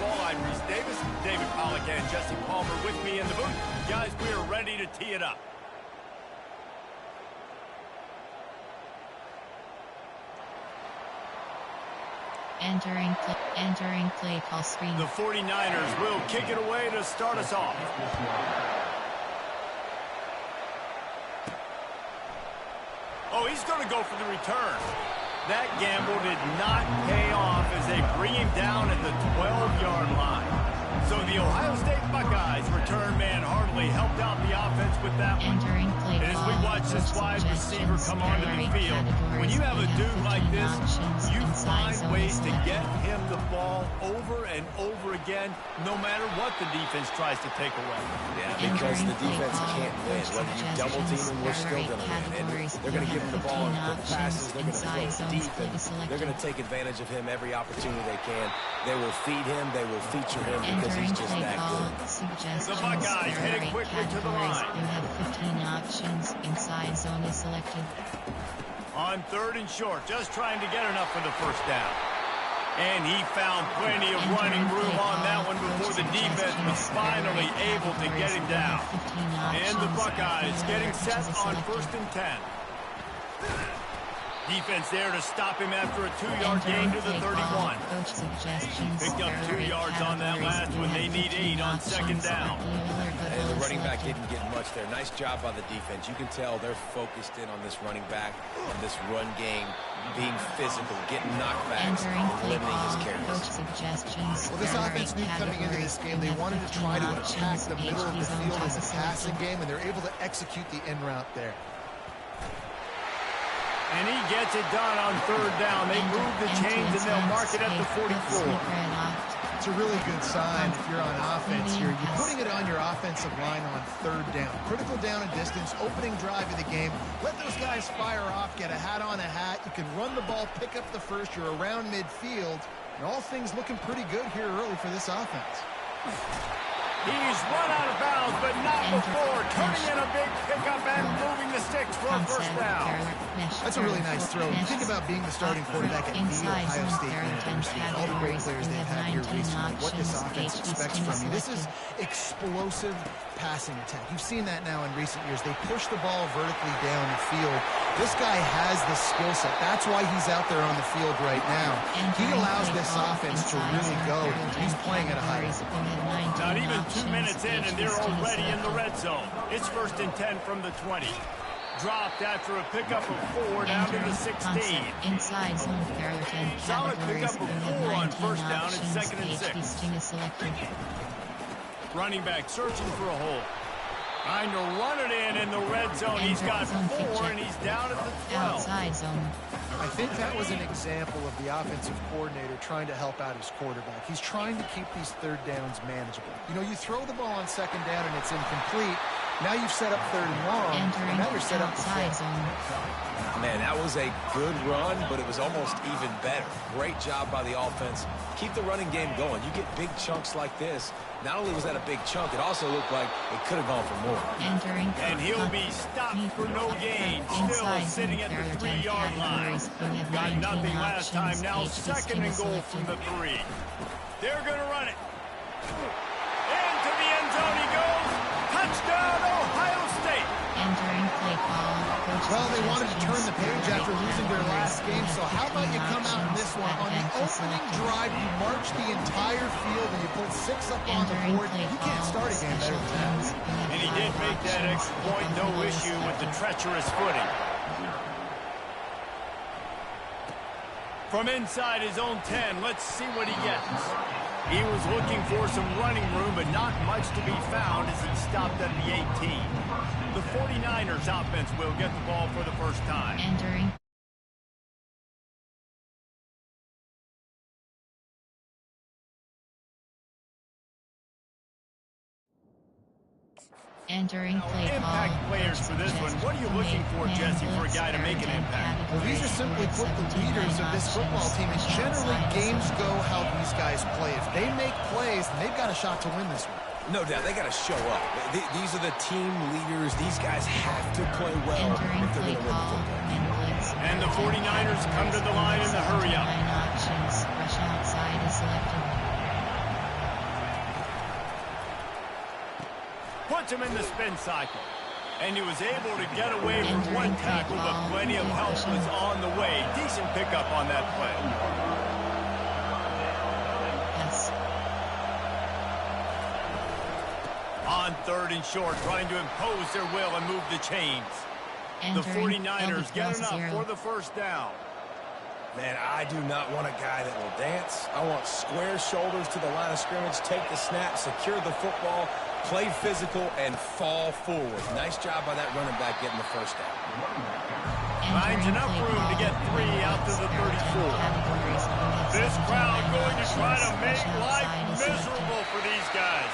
ball. I'm Reese Davis, David Pollack, and Jesse Palmer with me in the booth. Guys, we are ready to tee it up. Entering play call screen. The 49ers will kick it away to start us off. Oh, he's going to go for the return. That gamble did not pay off as they bring him down at the 12-yard line. So the Ohio State Buckeyes return man Hartley helped out the offense with that one. And as we watch this wide receiver come onto the field, when you have a dude like this, you find ways to get him the ball over and over again, no matter what the defense tries to take away. Yeah, because the defense can't win. Whether you double team them, we're still going to win. And they're going to give him the ball in quick passes. They're going to go deep, and they're going to take advantage of him every opportunity they can. They will feed him. They will feature him because he's just that good. The Buckeyes heading quickly to the line. You have 15 options. Inside zone is selected. On 3rd and short, just trying to get enough for the first down. And he found plenty of running room on that one before the defense was finally able to get him down. And the Buckeyes getting set on 1st and 10. Defense there to stop him after a 2-yard gain to the 31. Picked up 2 yards on that last one. They need 8 on 2nd down. And the running back didn't get much there. Nice job by the defense. You can tell they're focused in on this running back, on this run game, being physical, getting knockbacks, and limiting his carries. Well, this offense knew coming into this game they wanted to try to attack the middle of the field as a passing game, and they're able to execute the in route there. And he gets it done on 3rd down. They move the chains and they'll mark it at the 44. It's a really good sign if you're on offense here. You're putting it on your offensive line on 3rd down. Critical down and distance, opening drive of the game. Let those guys fire off, get a hat on a hat. You can run the ball, pick up the first. You're around midfield. And all things looking pretty good here early for this offense. He's run out of bounds, but not before. Turning in a big pickup and moving the sticks for a first down. That's a really nice throw. You think about being the starting quarterback at the Ohio State University. All the great players they've had here recently. What this offense expects from you. This is explosive passing attack. You've seen that now in recent years. They push the ball vertically down the field. This guy has the skill set. That's why he's out there on the field right now. He allows this offense to really go. He's playing at a high level. Not even 2 minutes in, and they're already in the red zone. It's 1st and 10 from the 20. Dropped after a pickup of 4 down to the 16. Inside zone solid pickup of 4 on 1st down and 2nd and 6. Running back searching for a hole. Trying to run it in the red zone. He's got 4, and he's down at the 12. Outside zone. I think that was an example of the offensive coordinator trying to help out his quarterback. He's trying to keep these 3rd downs manageable. You know, you throw the ball on 2nd down and it's incomplete. Now you've set up 3rd and long, and now you're set up to 5th. Man, that was a good run, but it was almost even better. Great job by the offense. Keep the running game going. You get big chunks like this. Not only was that a big chunk, it also looked like it could have gone for more. And he'll be stopped for no gain. Still sitting at the 3-yard line. Got nothing last time. Now 2nd and goal from the 3. They're going to run it. Into the end zone he goes. Touchdown, Ohio State. Entering play call. Well, they wanted to turn the page after losing their last game, so how about you come out in this one? On the opening drive, you march the entire field and you put 6 up on the board. You can't start a game better than that. And he did make that extra point, no issue with the treacherous footing. From inside his own 10, let's see what he gets. He was looking for some running room, but not much to be found as he stopped at the 18. The 49ers offense will get the ball for the first time. Entering play Impact call. players for this one. What are you looking for, Jesse, for a guy to make an impact? Well, these are simply put the leaders of this football team, and generally games go how these guys play. If they make plays, then they've got a shot to win this one. No doubt, they got to show up. These are the team leaders. These guys have to play well if they're going to win the football. And the 49ers come to the line in the hurry up. Options. Rush outside is selected. Puts him in the spin cycle. And he was able to get away from one tackle, but plenty of help was on the way. Decent pickup on that play. Yes. On 3rd and short, trying to impose their will and move the chains. The 49ers get enough for the first down. Man, I do not want a guy that will dance. I want square shoulders to the line of scrimmage, take the snap, secure the football, play physical, and fall forward. Nice job by that running back getting the first down. Finds enough room to get 3 out to the 34. This crowd going to try to make life miserable for these guys.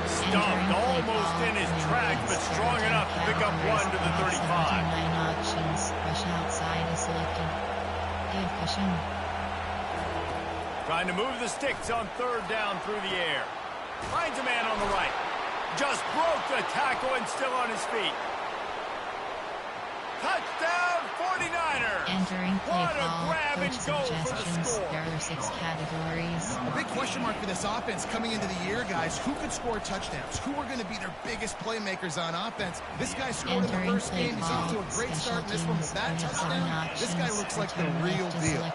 Stumped almost in his tracks, but strong enough to pick up 1 to the 35. Options. Rush outside is selected. Give cushion. Trying to move the sticks on 3rd down through the air. Finds a man on the right. Just broke the tackle and still on his feet. Touchdown 49ers. Entering play What a call. grab and Coach go for the suggestions. score. There are 6 categories. A big question mark for this offense coming into the year, guys. Who could score touchdowns? Who are going to be their biggest playmakers on offense? This guy scored in the first game. He's off to a great start in this one with that touchdown. This guy looks like the real deal.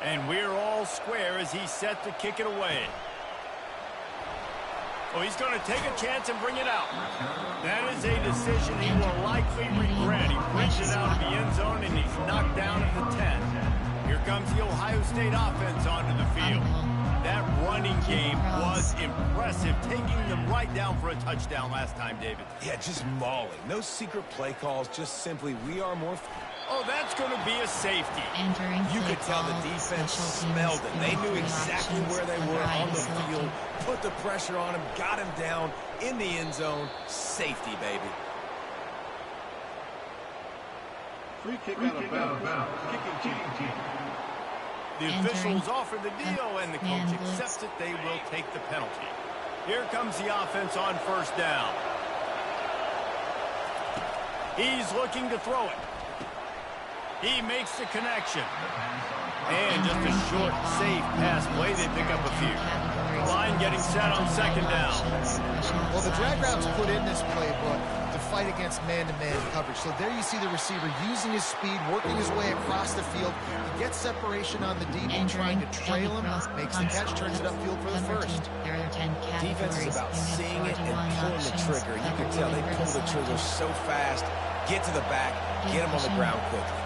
And we're all square as he's set to kick it away. Oh, he's going to take a chance and bring it out. That is a decision he will likely regret. He brings it out of the end zone, and he's knocked down at the 10. Here comes the Ohio State offense onto the field. That running game was impressive, taking them right down for a touchdown last time, David. Yeah, just mauling. No secret play calls, just simply we are more... Oh, that's going to be a safety. You could tell the defense smelled it. They knew exactly where they were on the field, put the pressure on him, got him down in the end zone. Safety, baby. Free kick out of bounds. Kicking team. The officials offer the deal, and the coach accepts it. They will take the penalty. Here comes the offense on 1st down. He's looking to throw it. He makes the connection. And just a short, safe pass play. They pick up a few. Line getting set on 2nd down. Well, the drag routes put in this playbook to fight against man-to-man coverage. So there you see the receiver using his speed, working his way across the field. He gets separation on the DB, trying to trail him, makes the catch, turns it upfield for the first. Defense is about seeing it and pulling the trigger. You can tell they pull the trigger so fast, get to the back, get him on the ground quickly.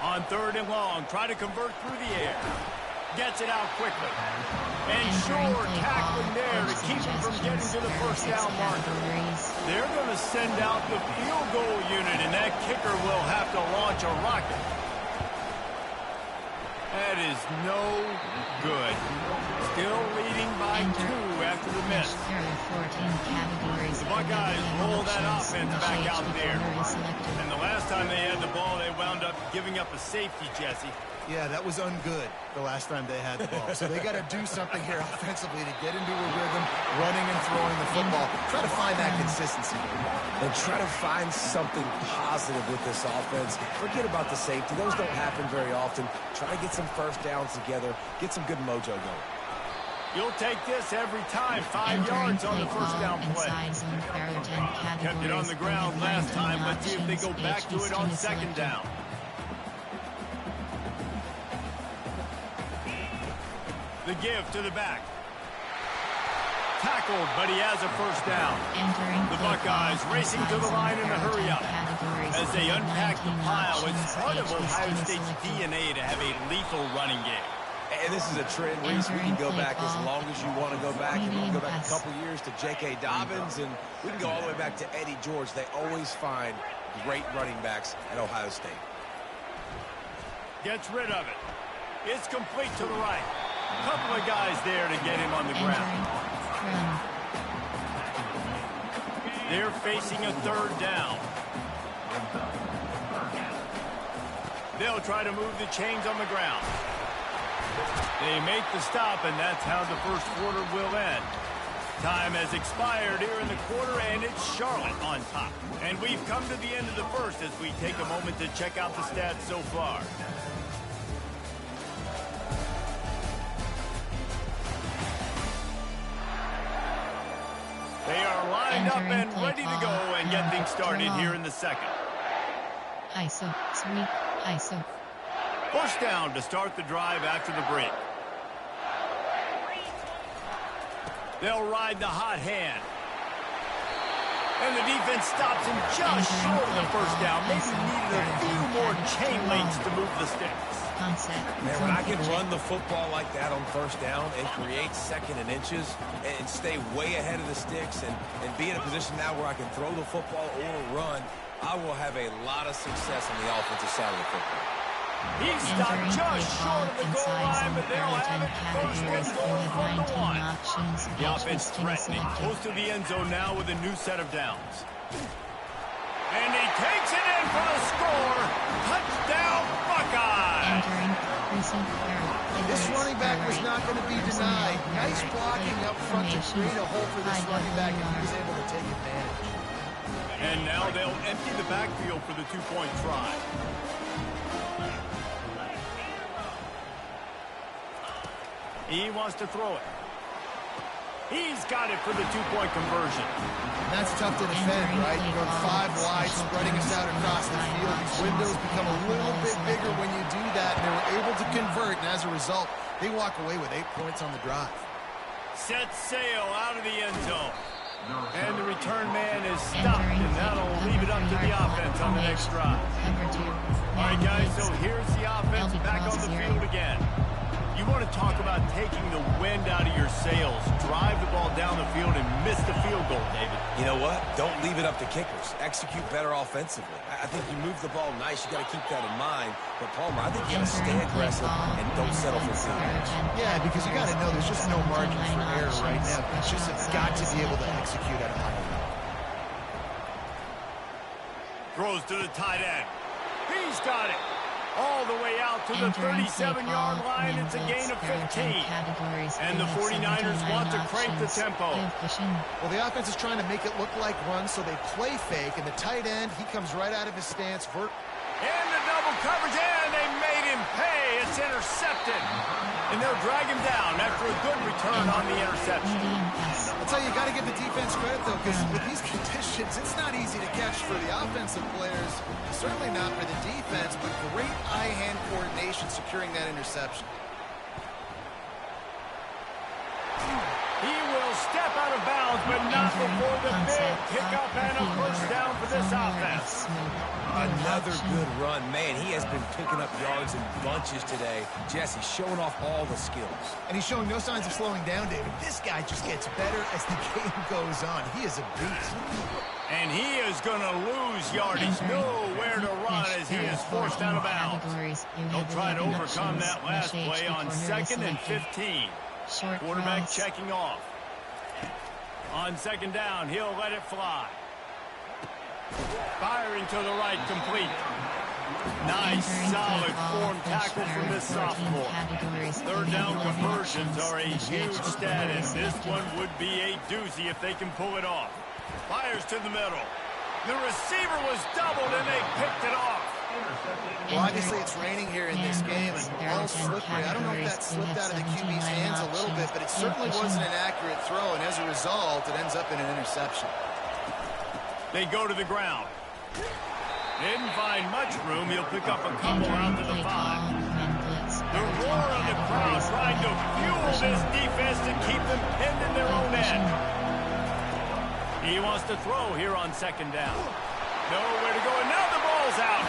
On 3rd and long, try to convert through the air. Gets it out quickly. And sure tackling there to keep him from getting to the 1st down marker. They're going to send out the field goal unit, and that kicker will have to launch a rocket. That is no good. Still leading by 2 after the miss. The Buckeyes roll that offense back out there. And the last time they had the ball, they wound up giving up a safety, Jesse. Yeah, that was ungood the last time they had the ball. So they got to do something here offensively to get into a rhythm, running and throwing the football. Try to find that consistency. And try to find something positive with this offense. Forget about the safety. Those don't happen very often. Try to get some 1st downs together. Get some good mojo going. You'll take this every time. 5 yards on the 1st down play. Kept it on the ground last time. Let's see if they go back to it on 2nd down. The give to the back. Tackled, but he has a 1st down. The Buckeyes racing to the line in a hurry up. As they unpack the pile, it's part of Ohio State's DNA to have a lethal running game. And this is a trend, Reese. We can go back as long as you want to go back. And we can go back a couple years to J.K. Dobbins, and we can go all the way back to Eddie George. They always find great running backs at Ohio State. Gets rid of it. It's complete to the right. Couple of guys there to get him on the ground. They're facing a 3rd down. They'll try to move the chains on the ground. They make the stop, and that's how the 1st quarter will end. Time has expired here in the quarter, and it's Charlotte on top. And we've come to the end of the 1st as we take a moment to check out the stats so far. up and ready to go and get things started here in the second. ISO, sweep, ISO. First down to start the drive after the break. They'll ride the hot hand. And the defense stops him just short of the first down. Maybe needed a few more chain links to move the sticks. Man, when I can run the football like that on first down and create second and inches and stay way ahead of the sticks and be in a position now where I can throw the football or run, I will have a lot of success on the offensive side of the football. He's stopped just short of the goal line, but they'll have it first and goal from the one. The offense threatening, close to the end zone now with a new set of downs. And he takes it in for the score. Touchdown, Buckeyes! This running back was not going to be denied. Nice blocking up front to create a hole for this running back, and he was able to take advantage. And now they'll empty the backfield for the two-point try. He wants to throw it. He's got it for the two-point conversion. And that's tough to defend, right? You run 5 wide, spreading us out across the field. These windows become a little bit bigger when you do that, and they were able to convert, and as a result, they walk away with 8 points on the drive. Set sail out of the end zone. And the return man is stopped, and that'll leave it up to the offense on the next drive. All right, guys, so here's the offense back on the field again. You want to talk about taking the wind out of your sails. Drive the ball down the field and miss the field goal, David. You know what? Don't leave it up to kickers. Execute better offensively. I think you move the ball nice. You got to keep that in mind. But, Palmer, I think you got to stay aggressive and don't settle for field goals. Yeah, because you got to know there's just no margin for error right now. You just have got to be able to execute at a high level. Throws to the tight end. He's got it. All the way out to the 37-yard line. It's a gain of 15. And the 49ers want to crank the tempo. Well, the offense is trying to make it look like run, so they play fake. And the tight end, he comes right out of his stance. And the double coverage, and they made him pay. It's intercepted. And they'll drag him down after a good return on the interception. I'll tell you, you got to give the defense credit, though, because with these conditions, it's not easy to catch for the offensive players. Certainly not for the defense, but great eye-hand coordination securing that interception. He will step out of bounds, but not before the big pickup and a first down for this offense. Another good run. Man, he has been picking up yards in bunches today. Jesse showing off all the skills. And he's showing no signs of slowing down, David. This guy just gets better as the game goes on. He is a beast. And he is going to lose yardage. Nowhere to run as he is forced out of bounds. He'll try to overcome that last play on 2nd and 15. Quarterback checking off. On 2nd down, he'll let it fly. Firing to the right, complete. Nice, solid form tackle from this sophomore. 3rd down conversions are a huge status. This one would be a doozy if they can pull it off. Fires to the middle. The receiver was doubled, and they picked it off. Well, obviously it's raining here in this game, and all slippery. I don't know if that slipped out of the QB's hands a little bit, but it certainly wasn't an accurate throw, and as a result, it ends up in an interception. They go to the ground. Didn't find much room. He'll pick up a couple out to the 5. The roar of the crowd trying to fuel this defense to keep them pinned in their own end. He wants to throw here on 2nd down. Nowhere to go, and now the ball's out.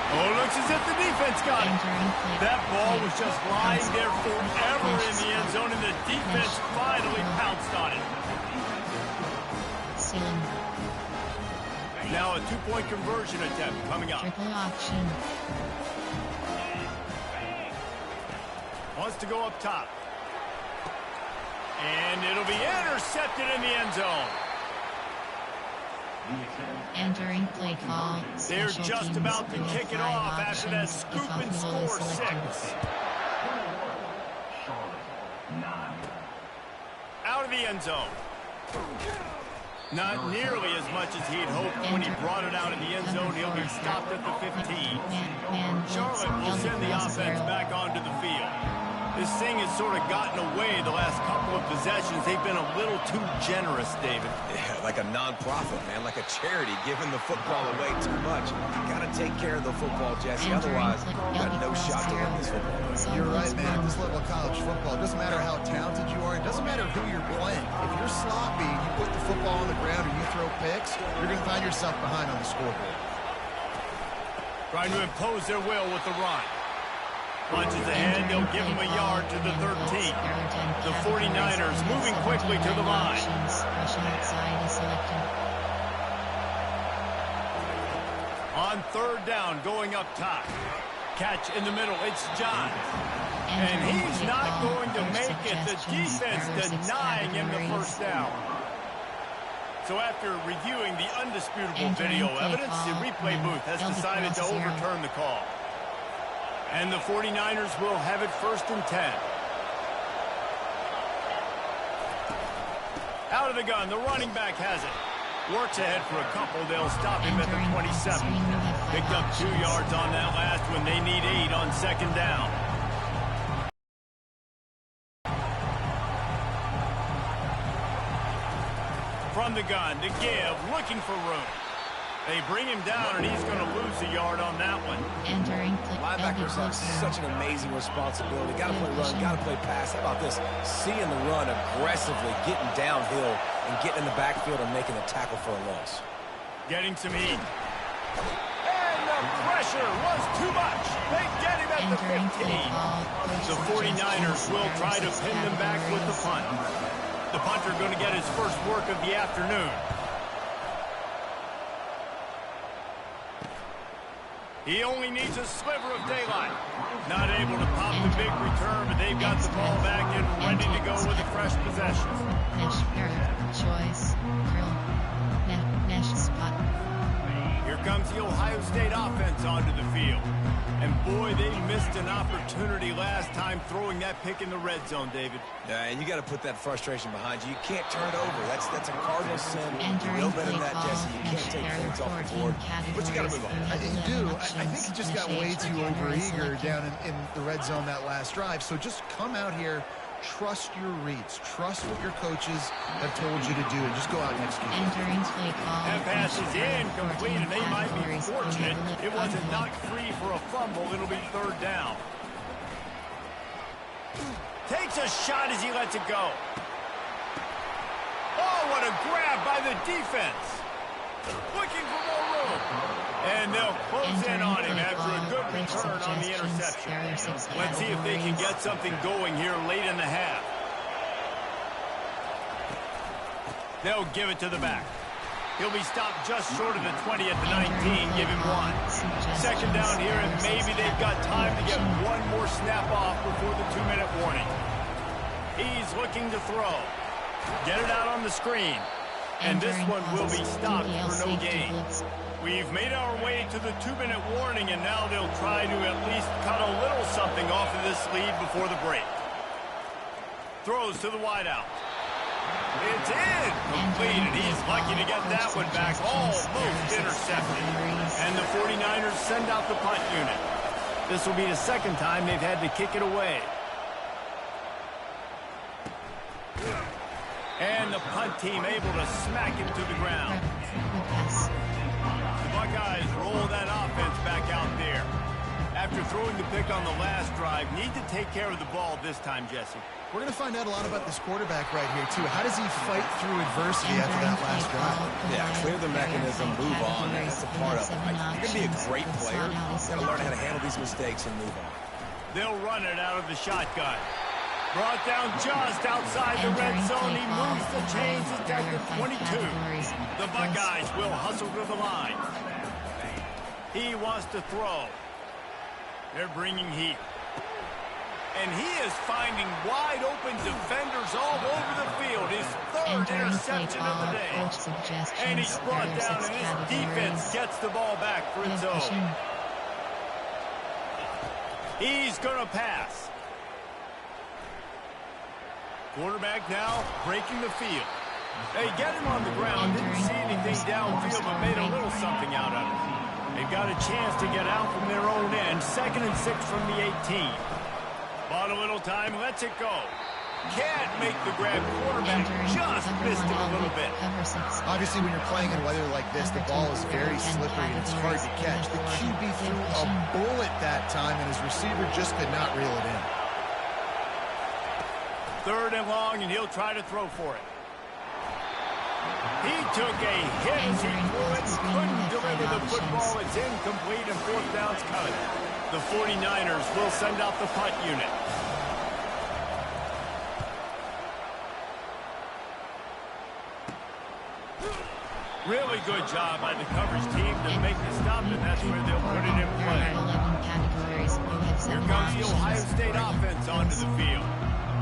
Oh, looks as if the defense got it. That ball was just lying there forever in the end zone, and the defense finally pounced on it. Now a 2-point conversion attempt coming up. Triple option. Wants to go up top. And it'll be intercepted in the end zone. Entering play call. They're just about to kick it off after that scoop and score 6. Out of the end zone. Not nearly as much as he'd hoped when he brought it out in the end zone. He'll be stopped at the 15. Charlotte will send the offense back onto the field. This thing has sort of gotten away the last couple of possessions. They've been a little too generous, David. Yeah, like a non-profit, man, like a charity, giving the football away too much. Got to take care of the football, Jesse. Otherwise, you got no shot to win this football. You're right, man. At this level of college football, it doesn't matter how talented you are. It doesn't matter who you're playing. If you're sloppy, you put the football on the ground or you throw picks, you're going to find yourself behind on the scoreboard. Trying to impose their will with the run. Punches ahead, they'll give him a yard to the 13th. The 49ers moving quickly to the line. On third down, going up top. Catch in the middle, it's John. And he's not going to make it. The defense denying him the first down. So after reviewing the undisputable video evidence, the replay booth has decided to overturn the call. And the 49ers will have it 1st and 10. Out of the gun, the running back has it. Works ahead for a couple. They'll stop him at the 27. Picked up 2 yards on that last one. They need 8 on 2nd down. From the gun to give, looking for room. They bring him down, and he's going to lose a yard on that one. Linebackers have such an amazing responsibility. Got to play run, got to play pass. How about this? Seeing the run aggressively, getting downhill, and getting in the backfield and making a tackle for a loss. Getting some heat. And the pressure was too much. They get him at the 15. The 49ers will try to pin them back with the punt. The punter going to get his first work of the afternoon. He only needs a sliver of daylight. Not able to pop the big return, but they've got the ball back and ready to go with a fresh possession. Here comes the Ohio State offense onto the field. And boy, they missed an opportunity last time throwing that pick in the red zone, David. Yeah, and you got to put that frustration behind you. You can't turn it over. That's a cardinal sin. No better than that, Jesse. You can't take points off the board, but you got to move on. You do. I think he just got way too overeager down in the red zone that last drive. So just come out here, trust your reads, trust what your coaches have told you to do, and just go out and execute. That pass is incomplete, and they might be fortunate it wasn't knocked free for a fumble. It'll be 3rd down. Takes a shot as he lets it go. Oh, what a grab by the defense. Looking for more room. And they'll close in on him after a good return on the interception. Let's see if they can get something going here late in the half. They'll give it to the back. He'll be stopped just short of the 20 at the 19. Give him 1. 2nd down here, and maybe they've got time to get one more snap off before the 2-minute warning. He's looking to throw. Get it out on the screen. And this one will be stopped for no gain. We've made our way to the 2-minute warning, and now they'll try to at least cut a little something off of this lead before the break. Throws to the wideout. It's incomplete, and he's lucky to get that one back. Almost intercepted. And the 49ers send out the punt unit. This will be the 2nd time they've had to kick it away. And the punt team able to smack him to the ground. The Buckeyes roll that offense back out there. After throwing the pick on the last drive, need to take care of the ball this time, Jesse. We're going to find out a lot about this quarterback right here, too. How does he fight through adversity after that last drive? Yeah, clear the mechanism, move on. That's a part of it. You're going to be a great player. You've got to learn how to handle these mistakes and move on. They'll run it out of the shotgun. Brought down just outside the red zone. He moves the chains at the 22. The Buckeyes will hustle to the line. He wants to throw. They're bringing heat. And he is finding wide open defenders all over the field. His 3rd interception of the day. And he's brought down, and his defense gets the ball back for its own. He's going to pass. Quarterback now breaking the field. They get him on the ground. Didn't see anything downfield, but made a little something out of it. They've got a chance to get out from their own end. 2nd and 6 from the 18. Bought a little time, lets it go. Can't make the grab. Quarterback just missed it a little bit. Obviously, when you're playing in weather like this, the ball is very slippery and it's hard to catch. The QB threw a bullet that time, and his receiver just could not reel it in. 3rd and long, and he'll try to throw for it. He took a hit as he threw it and couldn't deliver the football. It's incomplete, and 4th down's coming. The 49ers will send out the punt unit. Really good job by the coverage team to make the stop, and that's where they'll put it in play. Here comes the Ohio State offense onto the field.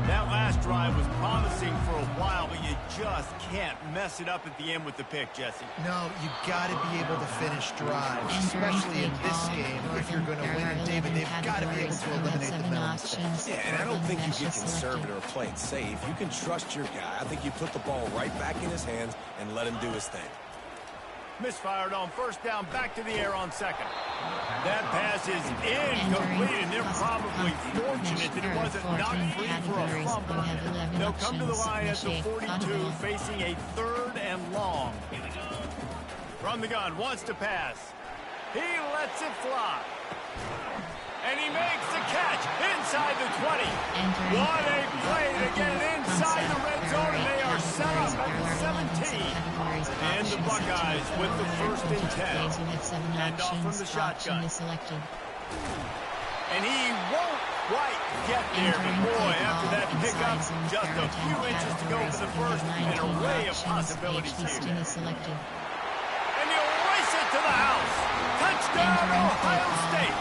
That last drive was promising for a while, but you just can't mess it up at the end with the pick, Jesse. No, you got to be able to finish drives, especially in this game. If you're going to win, and David, they've got to be able to eliminate the penalties. Yeah, and I don't think you get conservative or play it safe. You can trust your guy. I think you put the ball right back in his hands and let him do his thing. Misfired on 1st down, back to the air on 2nd. That pass is incomplete, and they're probably fortunate that it wasn't knocked free for a fumble. They'll come to the line at the 42, facing a 3rd and long. From the gun, wants to pass. He lets it fly. And he makes the catch inside the 20. What a play to get it inside the red zone, and they are set up at the 17. And the Buckeyes with the 1st and 10. And off from the shotgun. And he won't quite get there, but boy, after that pickup, just a few inches to go for the first, an array of possibilities here. And he'll race it to the house. Touchdown, Ohio State.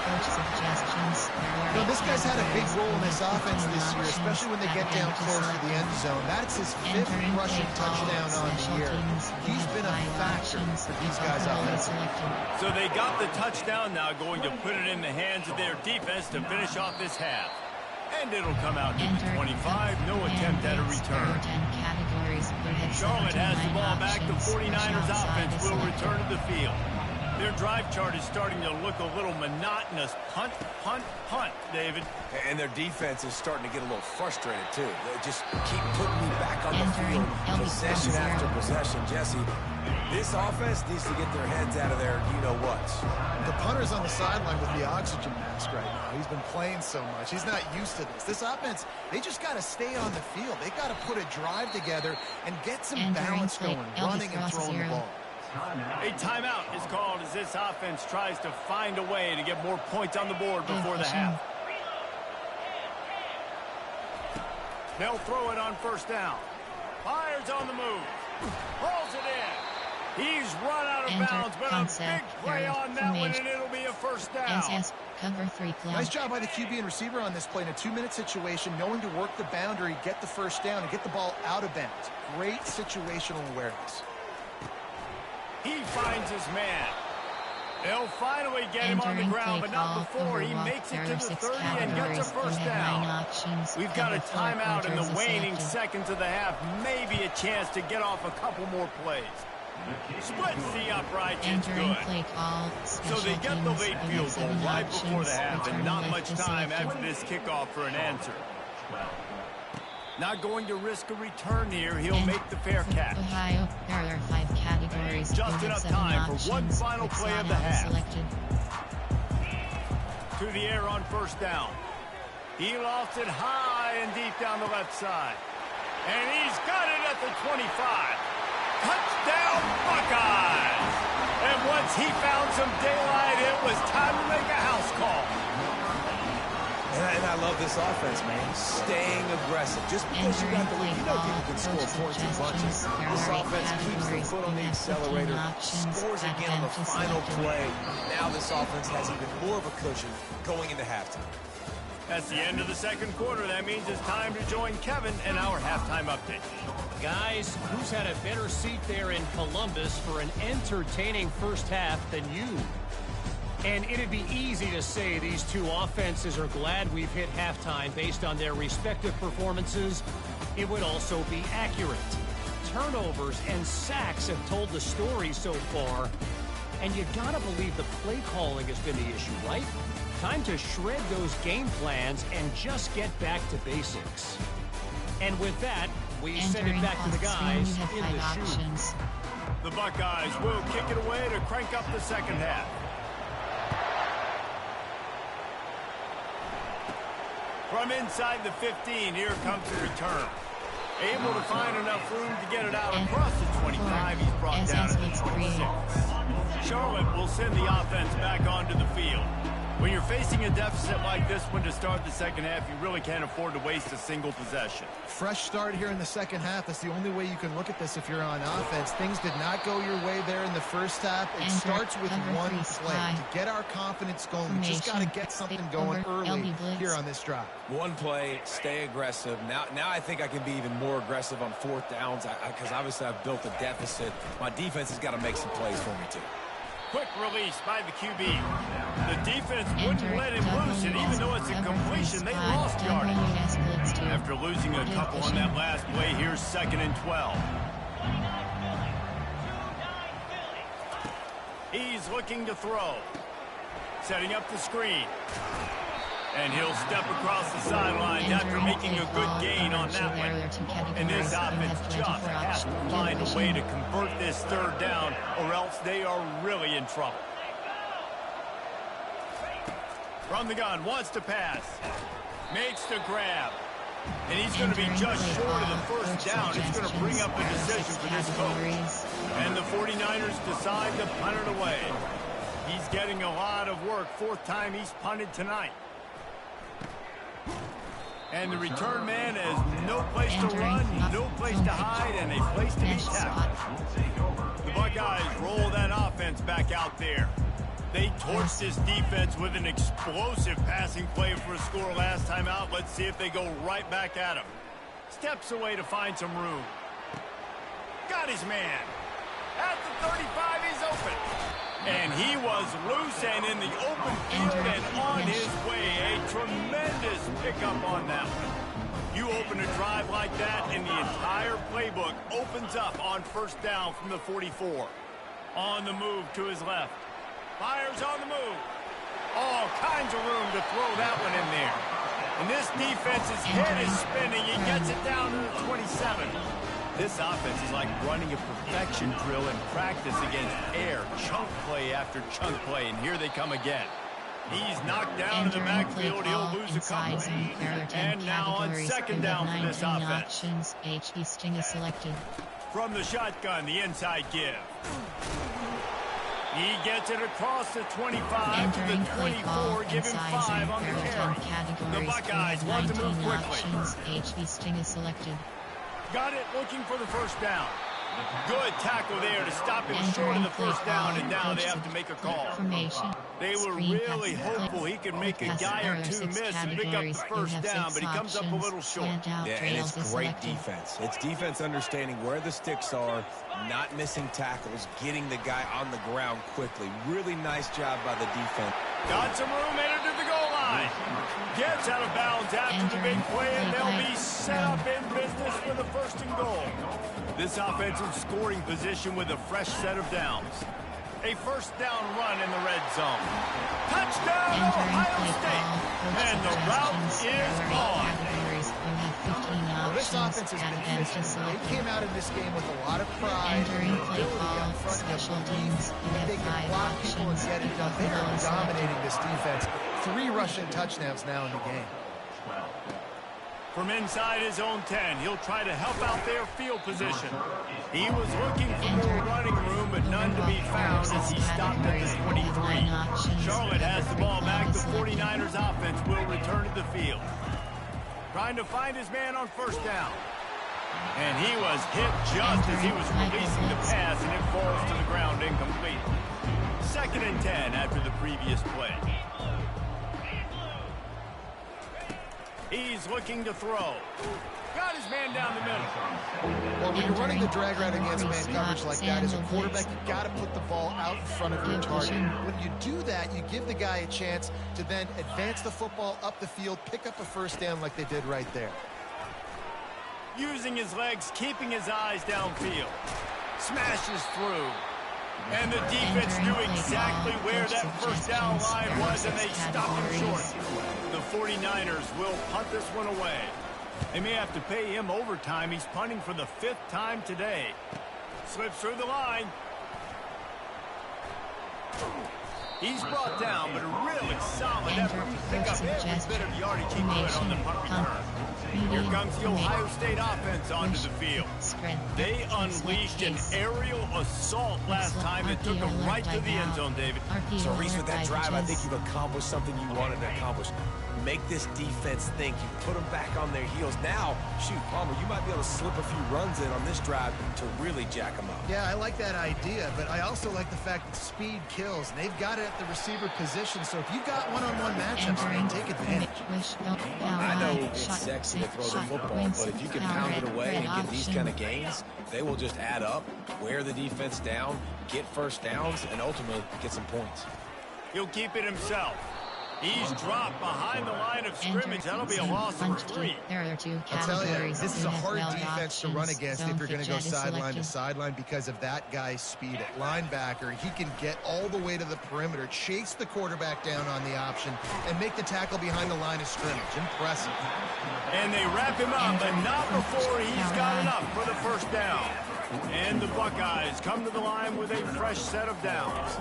You know, this guy's had a big role in this offense this year, especially when they get down close to the end zone. That's his 5th rushing touchdown on the year. He's been a factor for these guys offensively. So they got the touchdown, now going to put it in the hands of their defense to finish off this half. And it'll come out to the 25, no attempt at a return. Charlotte has the ball back. The 49ers offense will return to the field. Their drive chart is starting to look a little monotonous. Punt, punt, punt, David. And their defense is starting to get a little frustrated, too. They just keep putting me back on the field, possession after possession. Jesse, this offense needs to get their heads out of their you-know-whats. The punter's on the sideline with the oxygen mask right now. He's been playing so much. He's not used to this. This offense, they just got to stay on the field. They got to put a drive together and get some balance going, running and throwing the ball. A timeout is called as this offense tries to find a way to get more points on the board before the half. They'll throw it on 1st down. Fires on the move. Pulls it in. He's run out of bounds, but a big play on that one, and it'll be a 1st down. Cover 3 play. Nice job by the QB and receiver on this play in a 2-minute situation, knowing to work the boundary, get the 1st down, and get the ball out of bounds. Great situational awareness. He finds his man. They'll finally get him on the ground, but not before he makes it to the 30 and gets a 1st down. We've got a timeout in the waning seconds of the half. Maybe a chance to get off a couple more plays. Splits the uprights, it's good. So they get the late field goal right before the half, and not much time after this kickoff for an answer. Not going to risk a return here. He'll make the fair catch. Ohio, there are 5 categories. Just enough time for one final play of the half. To the air on 1st down. He lofts it high and deep down the left side. And he's got it at the 25. Touchdown, Buckeyes! And once he found some daylight, it was time to make a house call. And I love this offense, man. Staying aggressive. Just because you got the lead, you know people can score points in bunches. This offense keeps their foot on the accelerator, scores again on the final play. Now this offense has even more of a cushion going into halftime. That's the end of the 2nd quarter. That means it's time to join Kevin in our halftime update. Guys, who's had a better seat there in Columbus for an entertaining 1st half than you? And it'd be easy to say these two offenses are glad we've hit halftime based on their respective performances. It would also be accurate. Turnovers and sacks have told the story so far. And you gotta believe the play calling has been the issue, right? Time to shred those game plans and just get back to basics. And with that, we send it back to the guys in the shoe. The Buckeyes will kick it away to crank up the second half. From inside the 15, here comes the return. Able to find enough room to get it out across the 25. He's brought down at the 26. Charlotte will send the offense back onto the field. When you're facing a deficit like this one to start the second half, you really can't afford to waste a single possession. Fresh start here in the second half. That's the only way you can look at this if you're on offense. Things did not go your way there in the first half. It starts with one play. To get our confidence going, we just got to get something going early here on this drive. One play, stay aggressive. Now I think I can be even more aggressive on fourth downs because obviously I've built a deficit. My defense has got to make some plays for me too. Quick release by the QB. The defense wouldn't let him loose, and even though it's a completion, they lost yardage. After losing a couple on that last play, here's 2nd and 12. He's looking to throw. Setting up the screen. And he'll step across the sidelines after making a good gain on that one. And this offense just has to find a way to convert this third down, or else they are really in trouble. From the gun, wants to pass. Makes the grab. And he's going to be just short of the first down. It's going to bring up a decision for this coach. And the 49ers decide to punt it away. He's getting a lot of work. 4th time he's punted tonight. And the return man has no place to run, no place to hide, and a place to be tackled. The Buckeyes roll that offense back out there. They torched this defense with an explosive passing play for a score last time out. Let's see if they go right back at him. Steps away to find some room. Got his man. At the 35, he's open. And he was loose and in the open field and on his way. A tremendous pickup on that one. You open a drive like that and the entire playbook opens up on first down from the 44. On the move to his left. Fires on the move. All kinds of room to throw that one in there. And this defense's head is spinning. He gets it down to the 27. This offense is like running a perfection drill in practice against air. Chunk play after chunk play, and here they come again. He's knocked down in the backfield. He'll lose a couple. And now on 2nd down for this offense. H.D. Sting is selected. From the shotgun, the inside give. He gets it across the 25 to the 24, giving 5 on the carry. The Buckeyes want to move quickly. H.D. Sting is selected. Got it, looking for the first down. Good tackle there to stop him short of the first down, and now they have to make a call. They were really hopeful he could make a guy or two miss and pick up the first down, but he comes up a little short. Yeah, and it's great defense. It's defense understanding where the sticks are, not missing tackles, getting the guy on the ground quickly. Really nice job by the defense. Got some room, headed to the goal line. Gets out of bounds after the big play, and they'll be set up in business for the 1st and goal. This offensive scoring position with a fresh set of downs. A first down run in the red zone. Touchdown, Ohio State. And the route is on. Well, this offense has been consistent. They came out of this game with a lot of pride. Entering play call, special teams. They can block people and get it done. They are dominating this defense. 3 rushing touchdowns now in the game. From inside his own 10, he'll try to help out their field position. He was looking for more running room, but none to be found as he stopped at the 23. Charlotte has the ball back. The 49ers offense will return to the field. Trying to find his man on first down. And he was hit just as he was releasing the pass, and it falls to the ground incomplete. 2nd and 10 after the previous play. He's looking to throw. Got his man down the middle. Well, when you're running the drag route against man coverage like that, as a quarterback, you got to put the ball out in front of your target. When you do that, you give the guy a chance to then advance the football up the field, pick up a first down like they did right there. Using his legs, keeping his eyes downfield. Smashes through. And the defense knew exactly where that first down line was, and they stopped him short. The 49ers will punt this one away. They may have to pay him overtime. He's punting for the 5th time today. Slips through the line. He's brought down, but a really solid effort to pick up every bit of yardage he could on the punt return. Here comes the Ohio State offense onto the field. They unleashed an aerial assault last time that took them right to the end zone, David. So, Reese, with that drive, I think you've accomplished something you wanted to accomplish. Make this defense think. You put them back on their heels. Now, shoot, Palmer, you might be able to slip a few runs in on this drive to really jack them up. Yeah, I like that idea, but I also like the fact that speed kills. And they've got it at the receiver position, so if you've got one-on-one matchups, man, take advantage. I know it's sexy to throw the football, but if you can pound it away and get these kind of gains, they will just add up, wear the defense down, get first downs, and ultimately get some points. He'll keep it himself. He's dropped behind the line of scrimmage. That'll be a loss of 3. There are 2 I'll tell you, categories. this is a hard NFL defense to run options. against if you're going to go sideline to sideline because of that guy's speed at linebacker. He can get all the way to the perimeter, chase the quarterback down on the option, and make the tackle behind the line of scrimmage. Impressive. And they wrap him up, but not before he's got enough for the first down. And the Buckeyes come to the line with a fresh set of downs.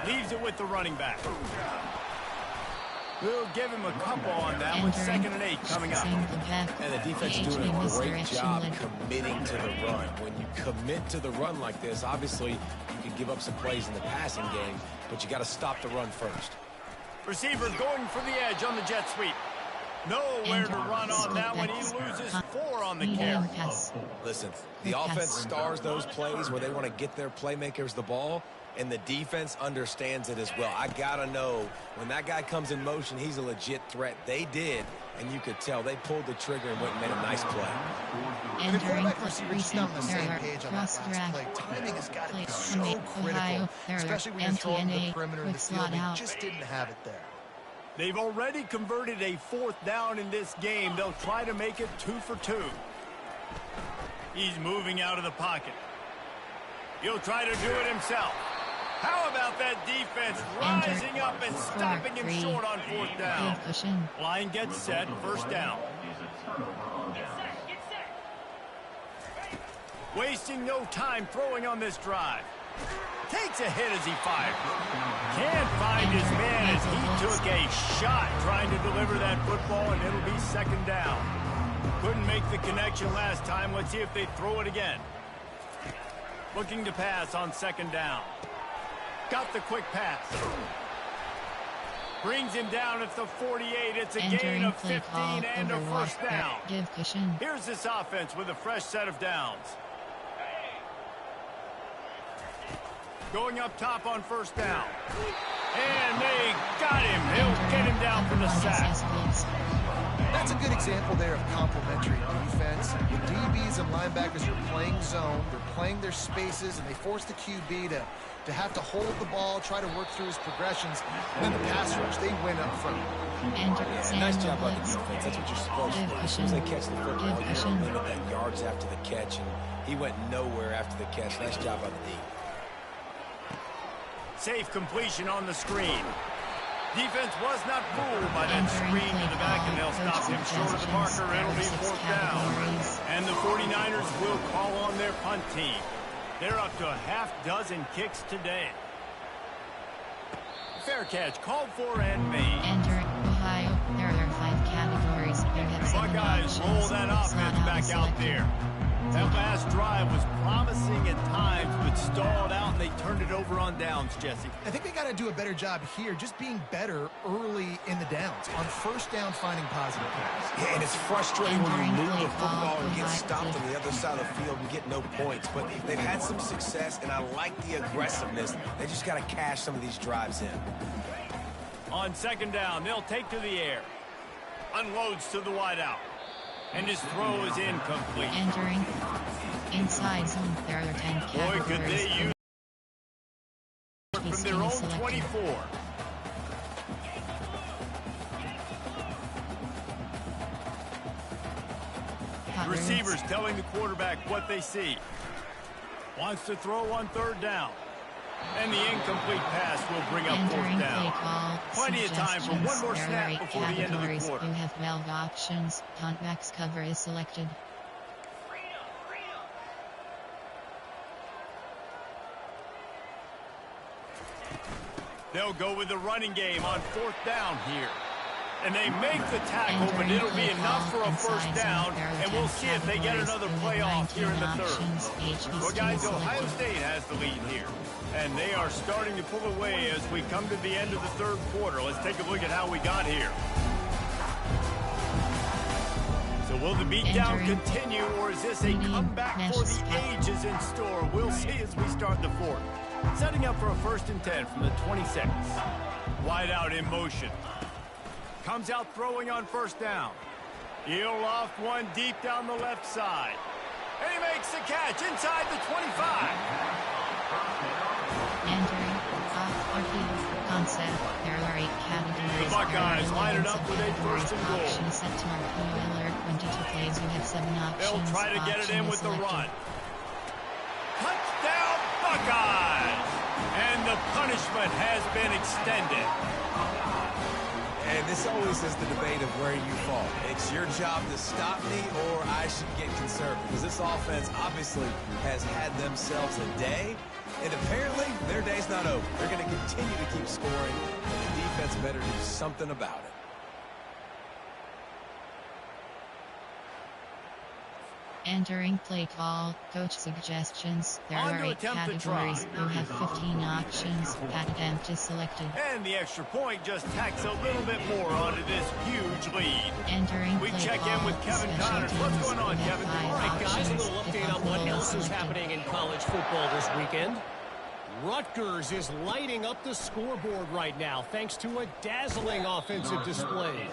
Leaves it with the running back. We'll give him a couple on that with 2nd and 8 coming up. And the defense is doing a great job committing to the run. When you commit to the run like this, obviously you can give up some plays in the passing game, but you got to stop the run first. Receiver going for the edge on the jet sweep. Nowhere to run on that one. He loses 4 on the carry. Listen, the offense stars those plays where they want to get their playmakers the ball, and the defense understands it as well. I got to know when that guy comes in motion, he's a legit threat. They did, and you could tell they pulled the trigger and went and made a nice play. And the quarterback receivers not on the same page on that last play. Timing has got to be so critical, especially when you're throwing the perimeter of the field. They just didn't have it there. They've already converted a 4th down in this game. They'll try to make it 2 for 2. He's moving out of the pocket. He'll try to do it himself. How about that defense rising up and stopping him short on 4th down? Line gets set, first down. Wasting no time throwing on this drive. Takes a hit as he fired. Can't find his man as he took a shot trying to deliver that football, and it'll be 2nd down. Couldn't make the connection last time. Let's see if they throw it again. Looking to pass on 2nd down. Got the quick pass. Brings him down at the 48. It's a gain of 15 and a first down. Here's this offense with a fresh set of downs. Going up top on 1st down. And they got him. He'll get him down for the sack. That's a good example there of complementary defense. The DBs and linebackers are playing zone. They're playing their spaces, and they force the QB to have to hold the ball, try to work through his progressions. And then the pass rush, they win up front. Yeah, nice job by the defense. That's what you're supposed to do. As soon as they catch the football, you don't limit that yards after the catch, and he went nowhere after the catch. Nice job by the D. Safe completion on the screen. Defense was not fooled by that screen to the back, and they'll stop him short of the marker. It'll be 4th down. And the 49ers will call on their punt team. They're up to a half-dozen kicks today. Fair catch, called for and made. Enter Ohio. There are 5 categories. Buckeyes roll that offense back out there. That last drive was promising at times, but stalled out, and they turned it over on downs, Jesse. I think they got to do a better job here, just being better early in the downs. On 1st down, finding positive plays. Yeah, and it's frustrating when you move the football and get stopped on the other side of the field and get no points. But they've had some success, and I like the aggressiveness. They just got to cash some of these drives in. On 2nd down, they'll take to the air. Unloads to the wideout. And his throw is incomplete. Entering inside zone. There are 10 categories. Boy, could they use from their own 24. Receivers telling the quarterback what they see. Wants to throw on 3rd down. And the incomplete pass will bring up fourth down. Plenty of time for one more snap before the end of the quarter. You have 12 options. Puntbacks cover is selected. They'll go with the running game on fourth down here. And they make the tackle, but it'll be enough for a first down, and we'll see if they get another play off here in the third. Well, guys, Ohio State has the lead here, and they are starting to pull away as we come to the end of the third quarter. Let's take a look at how we got here. So will the beatdown continue, or is this a comeback for the ages in store? We'll see as we start the fourth. Setting up for a 1st and 10 from the 26. Wide out in motion. Comes out throwing on first down. He'll off one deep down the left side. And he makes the catch inside the 25. Entering off or field concept. There are 8 categories. The Buckeyes line it up with a 1st and goal. Option set to RPO alert. 22 plays. You have 7 options. They'll try to get it in with the run. Touchdown Buckeyes! And the punishment has been extended. And this always is the debate of where you fall. It's your job to stop me, or I should get conservative. Because this offense obviously has had themselves a day, and apparently their day's not over. They're going to continue to keep scoring, and the defense better do something about it. Entering play call, coach suggestions. There are 8 categories. You have 15 options. Attempt is selected. And the extra point just tacks a little bit more onto this huge lead. Entering we play check call, in with Kevin Connors. What's going on, Kevin? All right, guys, a little update on what else is happening in college football this weekend. Rutgers is lighting up the scoreboard right now thanks to a dazzling offensive display.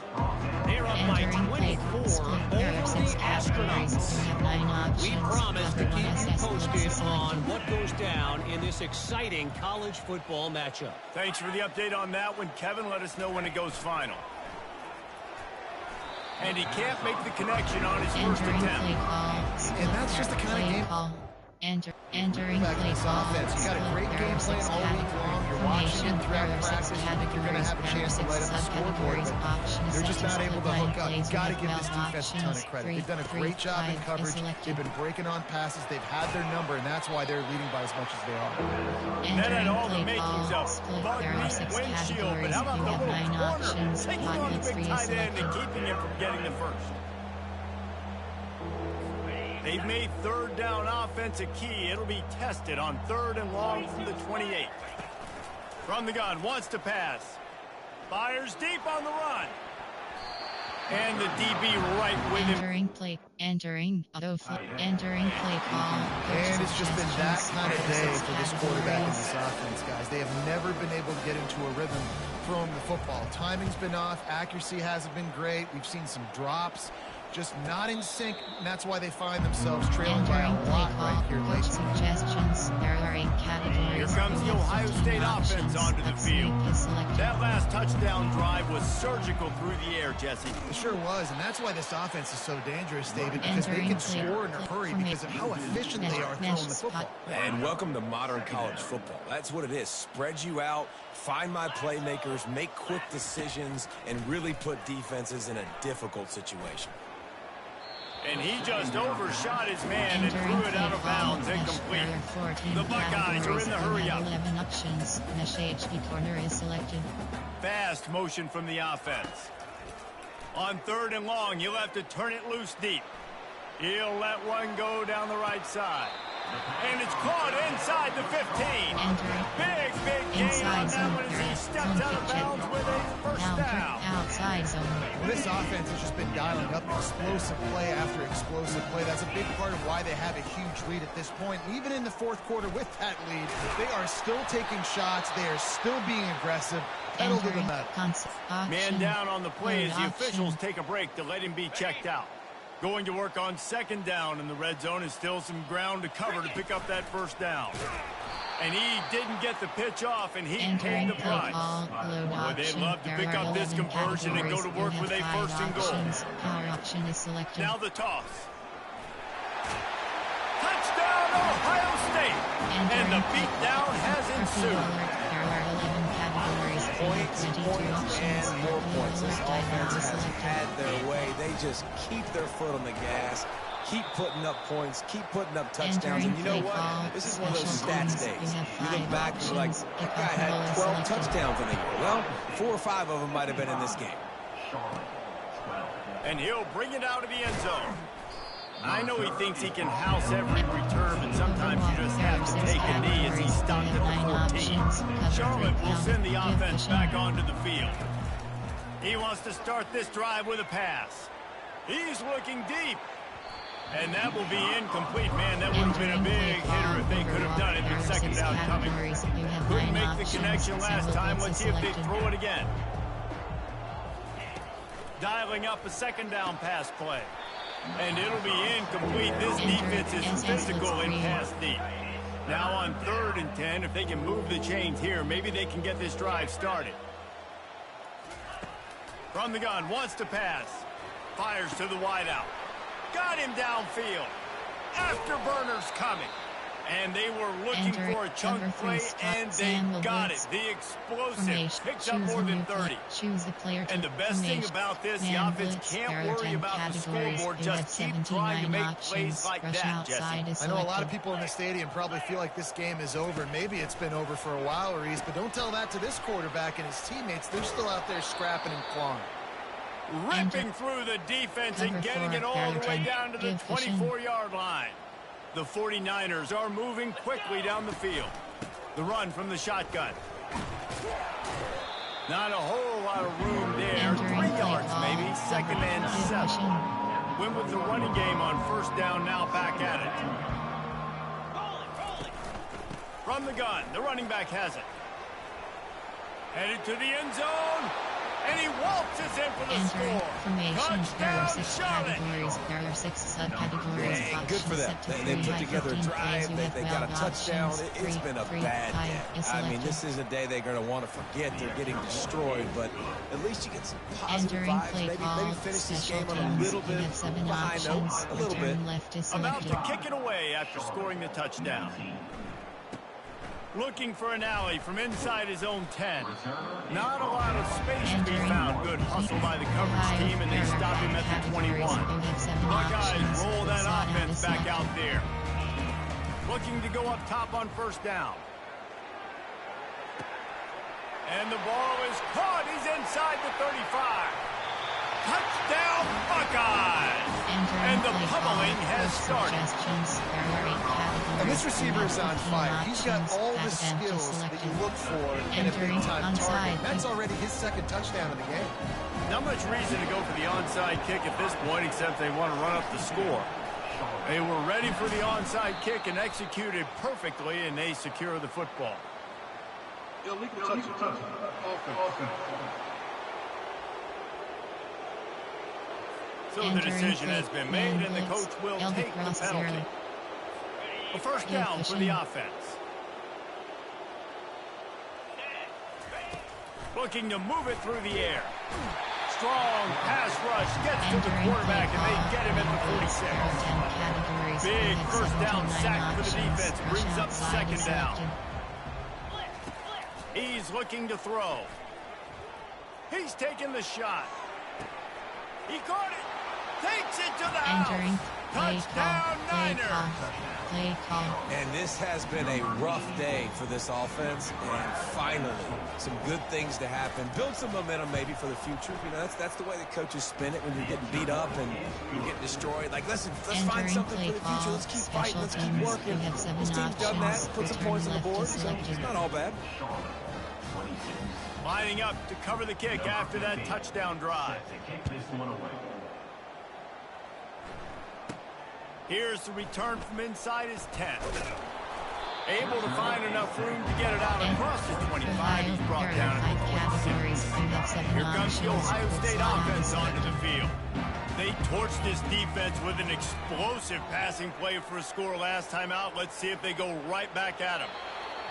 They're up by 24 over the Astronauts. We promise to keep you posted on what goes down in this exciting college football matchup. Thanks for the update on that one, Kevin. Let us know when it goes final. And he can't make the connection on his first attempt. And that's just the kind of game. Entering play call. Offense. You got a great game plan all week long. You're watching it throughout practice. You're going to have a chance to light up the scoreboard, but they're just not able to hook up. You've got to give this defense a ton of credit. They've done a great job in coverage. They've been breaking on passes. They've had their number, and that's why they're leading by as much as they are. That had all the makings of bug meat windshield, but how about the little corner taking on the big tight end and keeping him from getting the first? They've made third down offense a key. It'll be tested on 3rd and long from the 28. From the gun, wants to pass. Fires deep on the run. And the DB right with him. Entering play call. And it's just been that kind of day for this quarterback and this offense, guys. They have never been able to get into a rhythm throwing the football. Timing's been off. Accuracy hasn't been great. We've seen some drops. Just not in sync, and that's why they find themselves trailing by a lot right here late. Suggestions. There are 8 categories. Here comes the Ohio State offense onto the field. That last touchdown drive was surgical through the air, Jesse. It sure was, and that's why this offense is so dangerous, David, because they can score in a hurry because of how efficient they are throwing the football. And welcome to modern college football. That's what it is. Spread you out, find my playmakers, make quick decisions, and really put defenses in a difficult situation. And he just overshot his man and threw it out of bounds, incomplete. The Buckeyes are in the hurry-up. 11 options. Mesh HB corner is selected. Fast motion from the offense. On 3rd and long, he'll have to turn it loose deep. He'll let one go down the right side. And it's caught inside the 15. Big gain on that one as he steps out of bounds with a first down. Outside zone. Well, this offense has just been dialing up explosive play after explosive play. That's a big part of why they have a huge lead at this point. Even in the 4th quarter with that lead, they are still taking shots. They are still being aggressive. Pedal to the metal. Man down on the play as the officials take a break to let him be checked out. Going to work on 2nd down in the red zone is still some ground to cover to pick up that first down. And he didn't get the pitch off, and he paid the price. Boy, they'd love to pick up this conversion and go to work with a 1st and goal. Power option is selected. Now the toss. Touchdown! touchdown, Ohio State. And the beatdown has ensued. There are 11 categories. Points, and more points. This offense has had their way. They just keep their foot on the gas, keep putting up points, keep putting up touchdowns. And you know what? This is one of those stats days. You look back and you're like, that guy had 12 touchdowns in the year. Well, 4 or 5 of them might have been in this game. And he'll bring it out of the end zone. I know he thinks he can house every return, but sometimes you just have to take a knee as he stopped at the 14. Charlotte will send the offense back onto the field. He wants to start this drive with a pass. He's looking deep. And that will be incomplete, man. That would have been a big hitter if they could have done it with second down coming. Couldn't make the connection last time. Let's see if they throw it again. Dialing up a second down pass play. And it'll be incomplete. This defense is physical in pass deep. Now on 3rd and 10, if they can move the chains here, maybe they can get this drive started. From the gun, wants to pass. Fires to the wideout. Got him downfield. Afterburner's coming. And they were looking for a chunk play, and they got it. The explosive picks up more than 30. And the best thing about this, the offense can't worry about the scoreboard. Just keep trying to make plays like that, Jesse. I know a lot of people in the stadium probably feel like this game is over. Maybe it's been over for a while, Reese, but don't tell that to this quarterback and his teammates. They're still out there scrapping and clawing. Ripping through the defense and getting it all the way down to the 24-yard line. The 49ers are moving quickly down the field. The run from the shotgun. Not a whole lot of room there. 3 yards maybe. 2nd and 7. Win with the running game on 1st down, now back at it. From the gun, the running back has it. Headed to the end zone. And he waltzes in for the score. There are 6 categories. There are 6 subcategories. Hey, good for them. They put together a drive. They got a touchdown. It's been a bad day. I mean, this is a day they're going to want to forget. They're getting destroyed, but at least you get some positive vibes. Maybe finish this game on a little bit behind notes. A little bit. About to kick it away after scoring the touchdown. Looking for an alley from inside his own 10. Not a lot of space to be found. Good hustle by the coverage team, and they stop him at the 21. Buckeyes roll that offense back out there. Looking to go up top on 1st down. And the ball is caught. He's inside the 35. Touchdown, Buckeyes! And the pummeling has started. And this receiver is on fire. He's got all the skills that you look for in a big-time target. That's already his 2nd touchdown of the game. Not much reason to go for the onside kick at this point, except they want to run up the score. They were ready for the onside kick and executed perfectly, and they secure the football. Illegal touch. So the decision has been made, and the coach will take the penalty. A 1st down for the offense. Looking to move it through the air. Strong pass rush gets to the quarterback, and they get him at the 46. Big 1st down sack for the defense. Brings up 2nd down. He's looking to throw. He's taking the shot. He caught it. Takes it to the house. Touchdown, Niners. Play call. And this has been a rough day for this offense, and finally some good things to happen. Build some momentum maybe for the future. You know, that's the way the coaches spin it when you're getting beat up and you're getting destroyed. Like, listen, let's find something for the future. Let's keep fighting. Let's keep working. This team's done that. Put some points on the board, so it's not all bad. Lining up to cover the kick after that touchdown drive. Here's the return from inside his 10. Able to find enough room to get it out across the 25. He's brought down at the 46. Here comes the Ohio State offense onto the field. They torched this defense with an explosive passing play for a score last time out. Let's see if they go right back at him.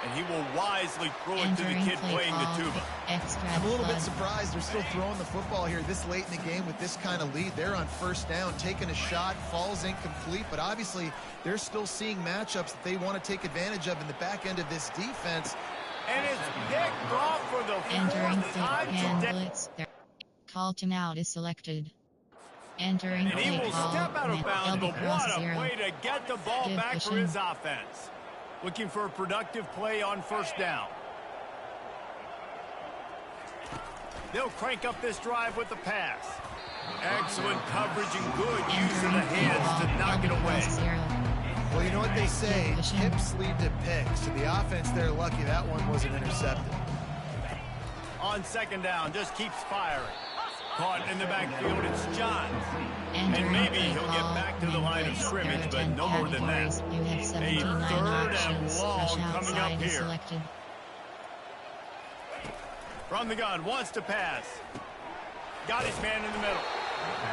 And he will wisely throw it to the kid playing the tuba. I'm a little bit surprised they're still throwing the football here this late in the game with this kind of lead. They're on first down, taking a shot, falls incomplete, but obviously they're still seeing matchups that they want to take advantage of in the back end of this defense. And it's picked off for the fourth time today. Blitz. Call timeout is selected. Entering and he play will call. Step out of bounds, but what a way to get the ball Good back vision. for his offense. Looking for a productive play on first down. They'll crank up this drive with the pass. Excellent coverage and good use of the hands to knock it away. Well, you know what they say, hips lead to picks. So the offense, they're lucky that one wasn't intercepted. On second down, just keeps firing. Caught in the backfield, it's Johns. And maybe he'll get back to the line of scrimmage, but no more than that. A third and long coming up here. From the gun, wants to pass. Got his man in the middle.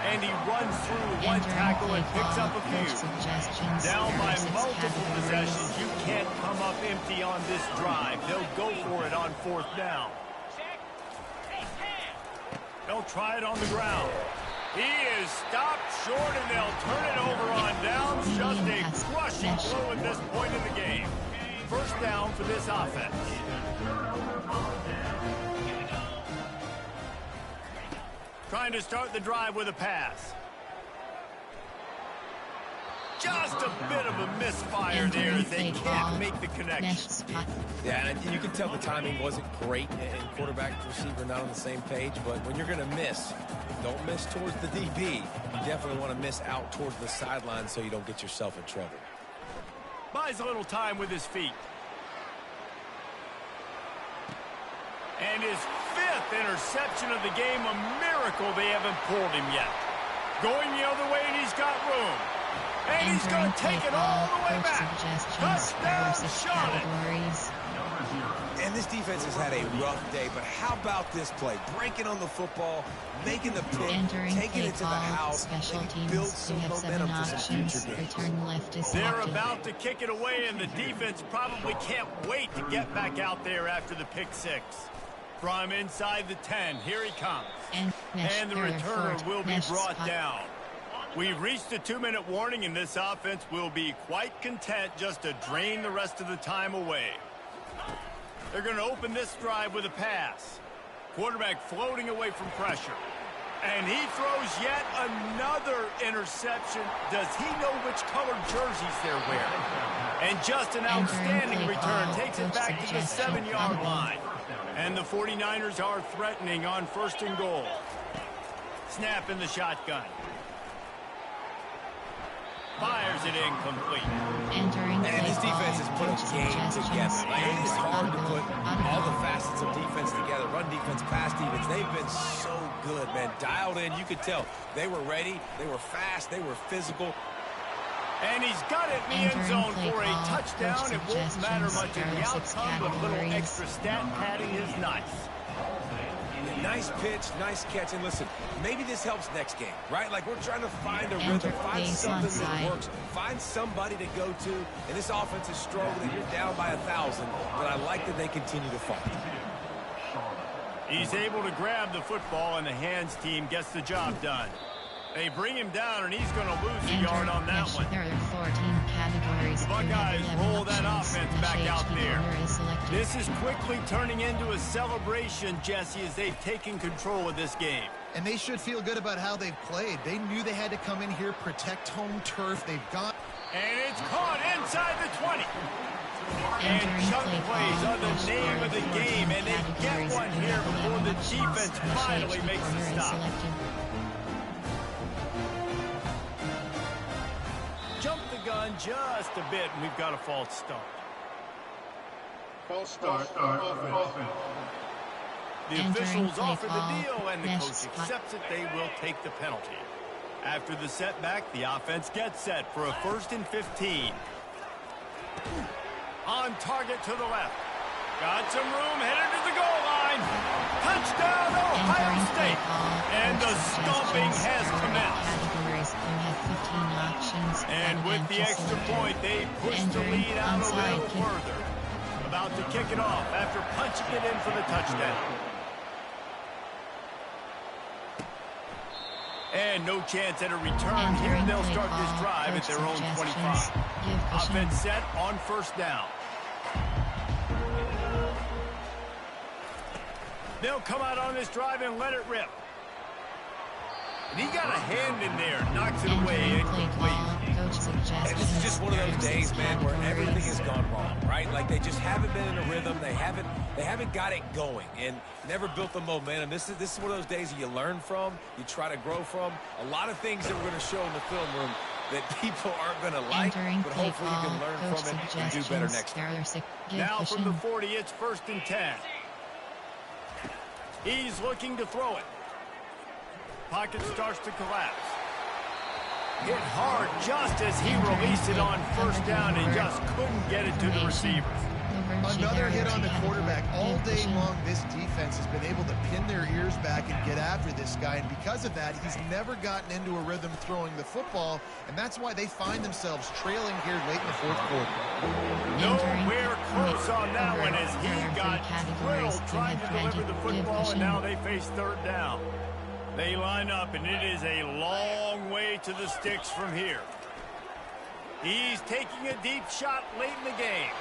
And he runs through one tackle and picks up a few. Down by multiple possessions, you can't come up empty on this drive. They'll go for it on fourth down. They'll try it on the ground. He is stopped short, and they'll turn it over on downs. Just a crushing blow at this point in the game. First down for this offense. Trying to start the drive with a pass. Just a bit of a misfire there as they can't make the connection. Yeah, and you can tell the timing wasn't great, and quarterback and receiver not on the same page, but when you're going to miss, don't miss towards the DB. You definitely want to miss out towards the sideline so you don't get yourself in trouble. Buys a little time with his feet. And his fifth interception of the game, a miracle they haven't pulled him yet. Going the other way, and he's got room. And he's going to take it all the way back. Touchdown, Charlotte. And this defense has had a rough day, but how about this play? Breaking on the football, making the pick, taking it to the house, special teams. build some momentum for some future games. Return left is They're about to kick it away, and the defense probably can't wait to get back out there after the pick six. From inside the 10, here he comes. And the returner will be brought down. We've reached a 2-minute warning, and this offense will be quite content just to drain the rest of the time away. They're going to open this drive with a pass. Quarterback floating away from pressure. And he throws yet another interception. Does he know which colored jerseys they're wearing? And just an outstanding return. Takes it back to the 7-yard line. And the 49ers are threatening on first and goal. Snap in the shotgun. Fires it incomplete. And this defense has put a game together. Like, it is hard to put all the facets of defense together. Run defense, pass defense. They've been so good, man. Dialed in. You could tell they were ready. They were fast. They were physical. And he's got it in the end zone for a touchdown. It won't matter much in the outcome, but a little extra stat padding is nice. Nice pitch, nice catch, and listen, maybe this helps next game, right? Like, we're trying to find a rhythm, find something that works, find somebody to go to, and this offense is struggling. You're down by 1,000, but I like that they continue to fight. He's able to grab the football, and the hands team gets the job done. They bring him down, and he's going to lose a yard on that one. There are 14 categories. The Buckeyes roll that offense back out there. This is quickly turning into a celebration, Jesse, as they've taken control of this game. And they should feel good about how they've played. They knew they had to come in here, protect home turf. They've gone. And it's caught inside the 20. And chunk plays are the name of the game, and they get one here before the defense finally makes a stop. Jump the gun just a bit, and we've got a false start. False start. Offense. The officials offer the deal, and the coach accepts it. They will take the penalty. After the setback, the offense gets set for a 1st and 15. On target to the left. Got some room, headed to the goal line. Touchdown, Ohio State. And the stomping has commenced. And with the extra point, they push the lead out a little further. about to kick it off after punching it in for the touchdown. And no chance at a return here. They'll start this drive at their own 25. Offense set on first down. They'll come out on this drive and let it rip. And he got a hand in there, knocks it away incomplete. And this is just one of those days, man, where everything has gone wrong, right? Like they just haven't been in a rhythm. They haven't got it going and never built the momentum. This is one of those days that you learn from, you try to grow from. A lot of things that we're going to show in the film room that people aren't going to like, but hopefully you can learn from it and do better next time. Now from the 40, it's 1st and 10. He's looking to throw it. Pocket starts to collapse. Hit hard just as he released it on first down and just couldn't get it to the receivers. Another hit on the quarterback. All day long, this defense has been able to pin their ears back and get after this guy, and because of that, he's never gotten into a rhythm throwing the football, and that's why they find themselves trailing here late in the 4th quarter. Nowhere close on that one as he got drilled trying to deliver the football, and now they face 3rd down. They line up, and it is a long way to the sticks from here. He's taking a deep shot late in the game.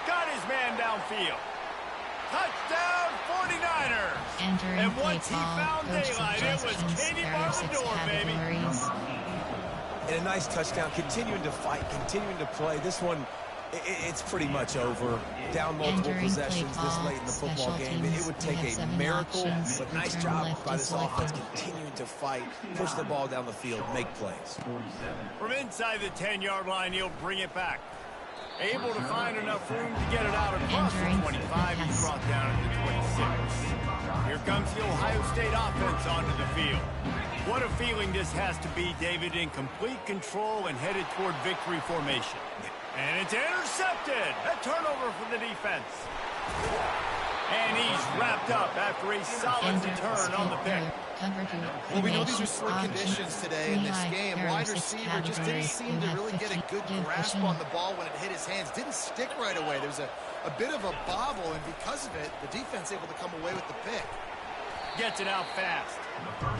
Got his man downfield. Touchdown, 49ers. And once he found daylight, it was Katie Barlador, baby. And a nice touchdown, continuing to fight, continuing to play. This one, it's pretty much over. Down multiple possessions this late in the football game. It would take a miracle, but nice job by this offense continuing to fight, push the ball down the field, make plays. From inside the 10-yard line, he'll bring it back. Able to find enough room to get it out across the 25. He's brought down at the 26. Here comes the Ohio State offense onto the field. What a feeling this has to be, David, in complete control and headed toward victory formation. And it's intercepted. A turnover for the defense. And he's wrapped up after a solid return on the pick. Well, we know these are slick conditions today in this game. Wide receiver just didn't seem to really get a good grasp on the ball when it hit his hands. Didn't stick right away. There was a bit of a bobble, and because of it, the defense able to come away with the pick. Gets it out fast.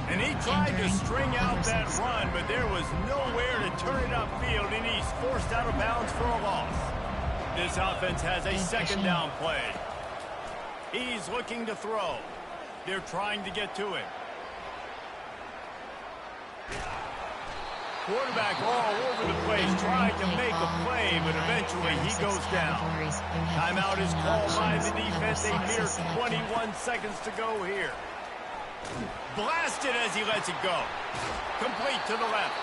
And he tried to string out that run, but there was nowhere to turn it upfield, and he's forced out of bounds for a loss. This offense has a 2nd down play. He's looking to throw. They're trying to get to him. Quarterback all over the place trying to make a play, but eventually he goes down. Timeout is called by the defense. A mere 21 seconds to go here. Blasted as he lets it go. Complete to the left.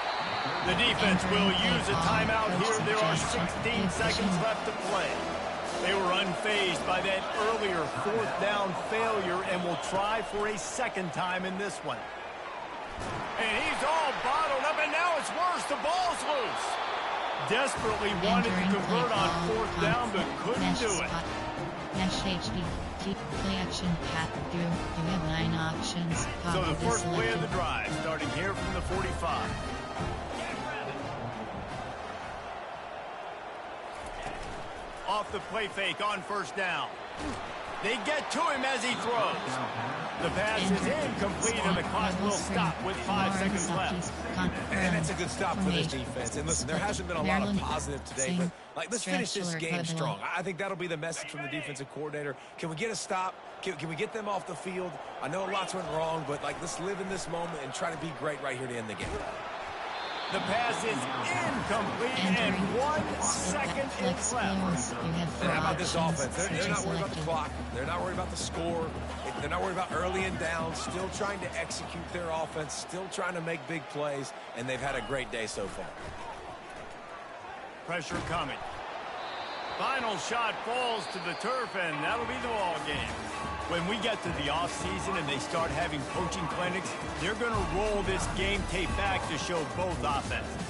The defense will use a timeout here. There are 16 seconds left to play. They were unfazed by that earlier 4th down failure and will try for a 2nd time in this one. And he's all bottled up, and now it's worse. The ball's loose. Desperately wanted to convert on 4th down, but couldn't do it. Play action, cat, do. You have 9 options. So the first play of the drive, starting here from the 45. Off the play fake on 1st down. They get to him as he throws. The pass is incomplete, and the clock will stop with 5 seconds left. And it's a good stop for this defense. And listen, there hasn't been a lot of positive today, but let's finish this game strong. I think that'll be the message from the defensive coordinator. Can we get a stop? Can we get them off the field? I know lots went wrong, but let's live in this moment and try to be great right here to end the game. The pass is incomplete, and 1 second is left. And how about this offense? They're not worried about the clock. They're not worried about the score. They're not worried about early and down. Still trying to execute their offense. Still trying to make big plays, and they've had a great day so far. Pressure coming. Final shot falls to the turf, and that'll be the ball game. When we get to the offseason and they start having coaching clinics, they're going to roll this game tape back to show both offenses.